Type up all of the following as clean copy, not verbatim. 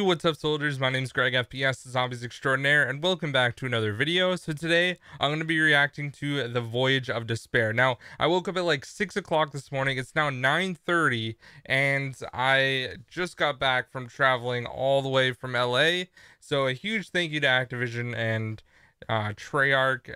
what's up, soldiers? My name is GregFPS, the Zombies Extraordinaire, and welcome back to another video. So today, I'm going to be reacting to the Voyage of Despair. Now, I woke up at like 6 o'clock this morning. It's now 9:30, and I just got back from traveling all the way from LA. So a huge thank you to Activision and Treyarch,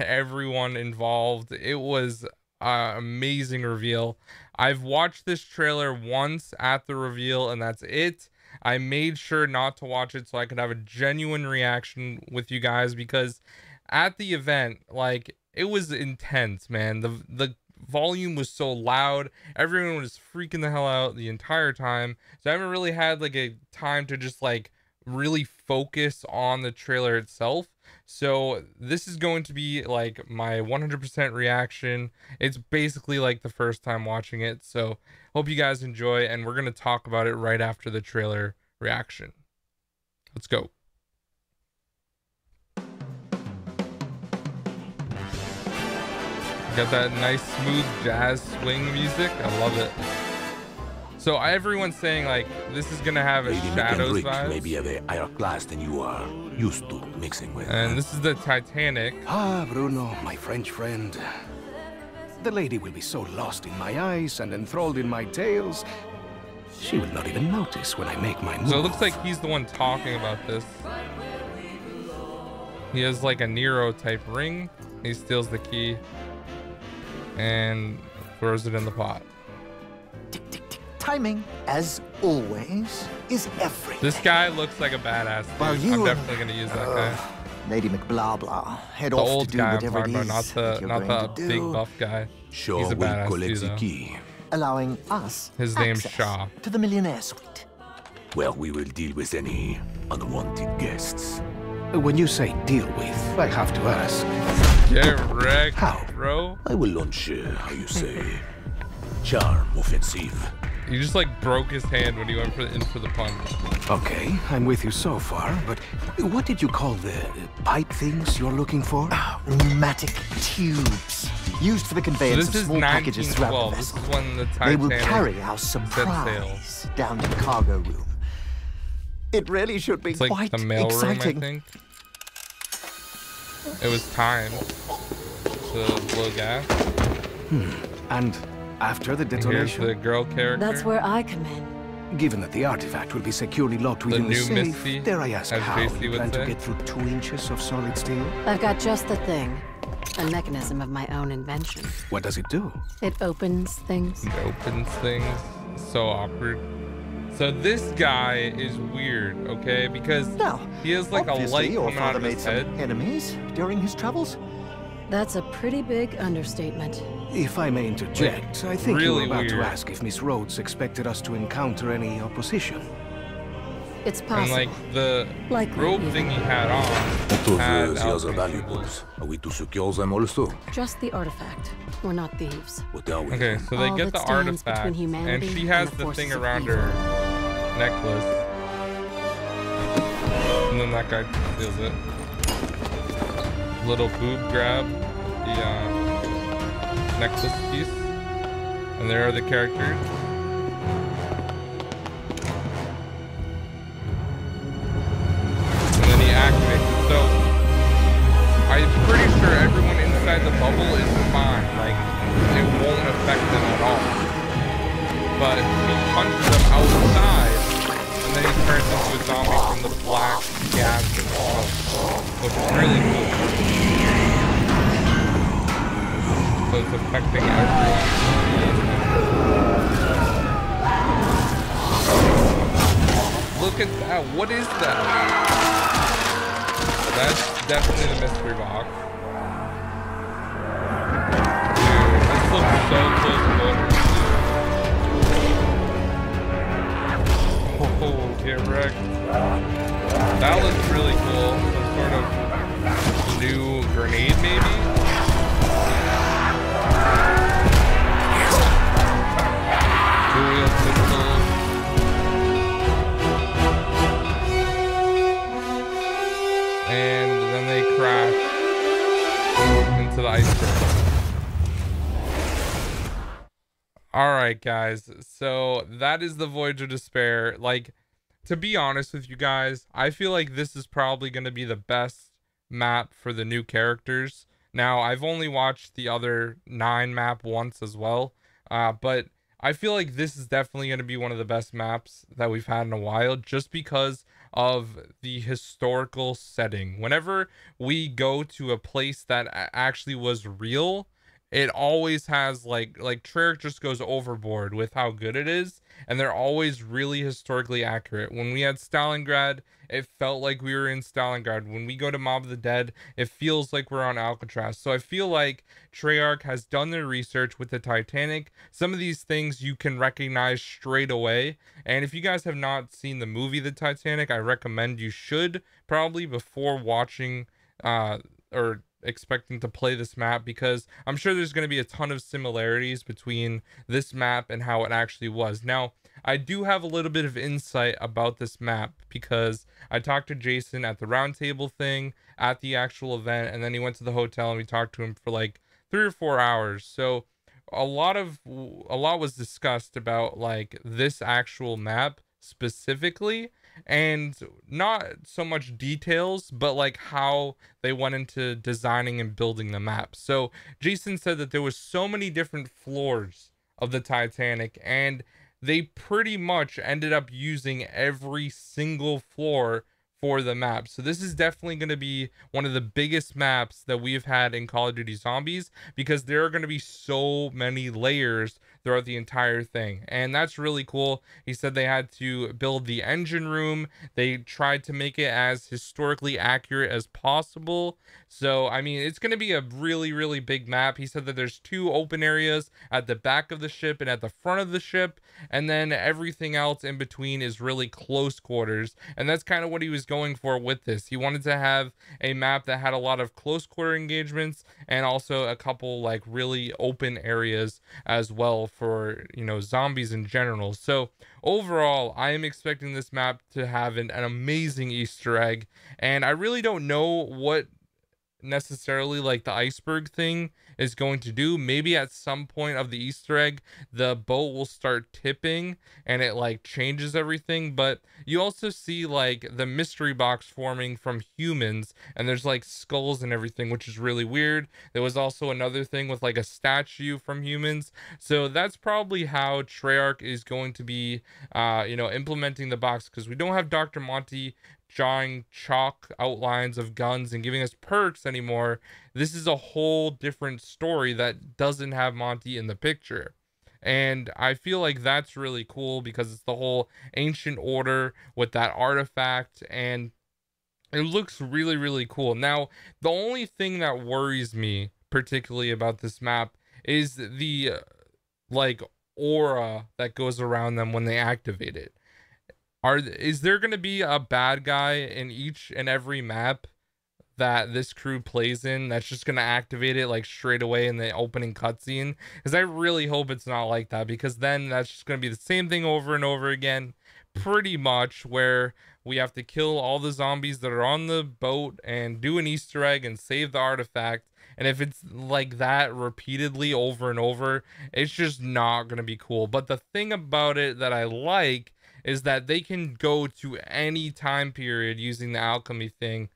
everyone involved. It was amazing reveal. I've watched this trailer once at the reveal, and that's it. I made sure not to watch it so I could have a genuine reaction with you guys, because at the event, like, it was intense, man. The volume was so loud. Everyone was freaking the hell out the entire time. So I haven't really had like a time to just like really focus on the trailer itself. So this is going to be like my 100% reaction. It's basically like the first time watching it. So hope you guys enjoy, and we're going to talk about it right after the trailer reaction. Let's go. Got that nice smooth jazz swing music. I love it. So everyone's saying like this is gonna have a Shadows vibe. Maybe a higher class than you are used to mixing with. And this is the Titanic. Ah, Bruno, my French friend. The lady will be so lost in my eyes and enthralled in my tales, she will not even notice when I make my move. So it looks like he's the one talking about this. He has like a Nero type ring. He steals the key and throws it in the pot. Tick, tick, tick. Timing, as always, is everything. This guy looks like a badass dude. Well, I'm definitely gonna use that guy. Lady McBlabla, head The off old to do guy I'm whatever talking it about, is not the big buff guy. Shaw He's a will badass collect dude, the though. key. allowing us His name's access Shaw. to the millionaire suite. Well, we will deal with any unwanted guests. When you say deal with, I have to ask. Get wrecked, How? bro. I will launch, how you say, charm offensive. He just like broke his hand when he went in for the punch. Okay, I'm with you so far, but what did you call the pipe things you're looking for? Pneumatic tubes used for the So conveyance this of is small packages throughout the 1912. This vessel. is when the They will Titanic carry our set surprise sail. down to the cargo room. It really should be It's like quite the mail exciting. room, I think. It was time to blow gas. And after the And here's detonation, the girl character. That's where I come in. given that the artifact will be securely locked The within the new safe, Misty, dare I ask as how JC you would plan say. to get through 2 inches of solid steel? I've got just the thing. A mechanism of my own invention. What does it do? It opens things. It opens things. So awkward. So this guy is weird, okay? Because Now, he has like a obviously, light your coming out father of made his some head. enemies during his travels. That's a pretty big understatement. If I may interject, I think really you were about to weird. ask if Miss Rhodes expected us to encounter any opposition. It's And possible. like the Likely, robe even. thing he had on had alchemy symbols. Are we to secure them also? Just the artifact. We're not thieves. What are we? Okay, so they All get that the stands between artifact, and humanity she and has the the thing forces of around evil. her necklace. And then that guy steals it. Little boob grab the necklace piece. And there are the characters. And then he activates it. So I'm pretty sure everyone inside the bubble is fine. Like, it won't affect them at all. But he punches them outside, and then he turns into a zombie from the black gas and smoke, which is really cool. So it's affecting everyone. Look at that. What is that? That's definitely the mystery box. Dude, this looks so close quarters. Oh, get wrecked. That looks really cool. Some sort of new grenade, maybe? Dual pistols. And then they crash into the iceberg. All right, guys. So that is the Voyage of Despair. Like, to be honest with you guys, I feel like this is probably going to be the best map for the new characters. Now, I've only watched the other 9 map once as well, but I feel like this is definitely going to be one of the best maps that we've had in a while, just because of the historical setting. Whenever we go to a place that actually was real, it always has like Treyarch just goes overboard with how good it is, and they're always really historically accurate. When we had Stalingrad, it felt like we were in Stalingrad. When we go to Mob of the Dead, it feels like we're on Alcatraz. So I feel like Treyarch has done their research with the Titanic. Some of these things you can recognize straight away. And if you guys have not seen the movie The Titanic, I recommend you should probably before watching or expecting to play this map, because I'm sure there's going to be a ton of similarities between this map and how it actually was. Now, I do have a little bit of insight about this map because I talked to Jason at the roundtable thing at the actual event, and then he went to the hotel and we talked to him for like 3 or 4 hours. So a lot was discussed about like this actual map specifically, and not so much details, but like how they went into designing and building the map. So Jason said that there was so many different floors of the Titanic, and they pretty much ended up using every single floor for the map. So this is definitely going to be one of the biggest maps that we've had in Call of Duty Zombies, because there are going to be so many layers throughout the entire thing, and that's really cool. He said they had to build the engine room. They tried to make it as historically accurate as possible. So I mean, it's going to be a really big map. He said that there's 2 open areas at the back of the ship and at the front of the ship, and then everything else in between is really close quarters, and that's kind of what he was going for with this. He wanted to have a map that had a lot of close quarter engagements and also a couple like really open areas as well for, you know, zombies in general. So overall, I am expecting this map to have an amazing Easter egg, and I really don't know what necessarily like the iceberg thing is going to do. Maybe at some point of the Easter egg, the boat will start tipping and it like changes everything. But you also see like the mystery box forming from humans, and there's like skulls and everything, which is really weird. There was also another thing with like a statue from humans. So that's probably how Treyarch is going to be you know, implementing the box, because we don't have Dr. Monty drawing chalk outlines of guns and giving us perks anymore. This is a whole different story that doesn't have Monty in the picture, and I feel like that's really cool because it's the whole ancient order with that artifact, and it looks really cool. Now, the only thing that worries me particularly about this map is the like aura that goes around them when they activate it. Is there going to be a bad guy in each and every map that this crew plays in that's just going to activate it like straight away in the opening cutscene? Because I really hope it's not like that, because then that's just going to be the same thing over and over again, pretty much, where we have to kill all the zombies that are on the boat and do an Easter egg and save the artifact. And if it's like that repeatedly over and over, it's just not going to be cool. But the thing about it that I like is that they can go to any time period using the alchemy thing,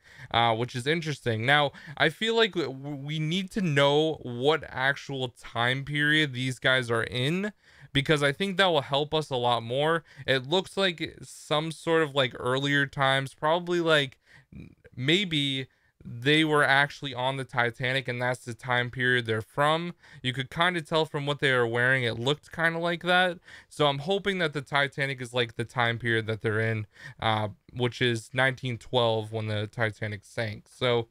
which is interesting. Now, I feel like we need to know what actual time period these guys are in, because I think that will help us a lot more. It looks like some sort of like earlier times, probably like maybe they were actually on the Titanic and that's the time period they're from. You could kind of tell from what they were wearing, it looked kind of like that. So I'm hoping that the Titanic is like the time period that they're in, which is 1912 when the Titanic sank. So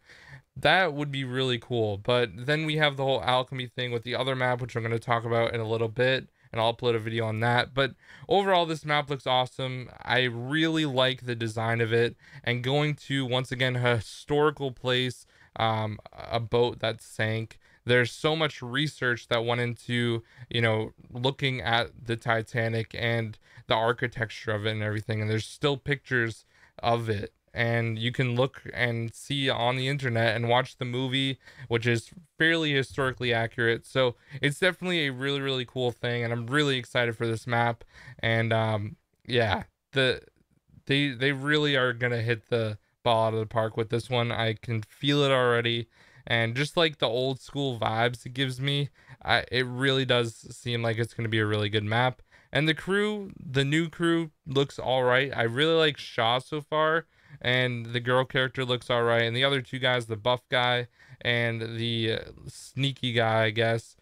that would be really cool. But then we have the whole alchemy thing with the other map, which I'm going to talk about in a little bit, and I'll upload a video on that. But overall, this map looks awesome. I really like the design of it, and going to, once again, a historical place, a boat that sank. There's so much research that went into, you know, looking at the Titanic and the architecture of it and everything, and there's still pictures of it, and you can look and see on the internet and watch the movie, which is fairly historically accurate. So it's definitely a really cool thing, and I'm really excited for this map. And yeah, the they really are gonna hit the ball out of the park with this one. I can feel it already, and just like the old school vibes it gives me, it really does seem like it's gonna be a really good map. And the crew, the new crew, looks all right. I really like Shaw so far, and the girl character looks all right, and the other two guys, the buff guy and the sneaky guy, I guess,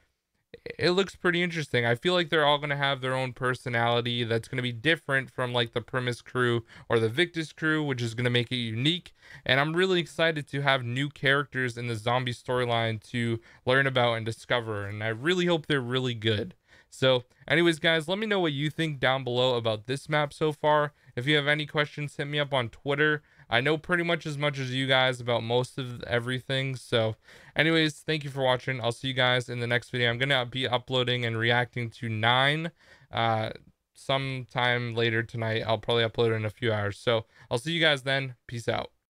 it looks pretty interesting. I feel like they're all going to have their own personality that's going to be different from like the Primus crew or the Victus crew, which is going to make it unique. And I'm really excited to have new characters in the zombie storyline to learn about and discover. And I really hope they're really good. So anyways, guys, let me know what you think down below about this map so far. If you have any questions, hit me up on Twitter. I know pretty much as you guys about most of everything. So anyways, thank you for watching. I'll see you guys in the next video. I'm going to be uploading and reacting to 9 sometime later tonight. I'll probably upload it in a few hours. So I'll see you guys then. Peace out.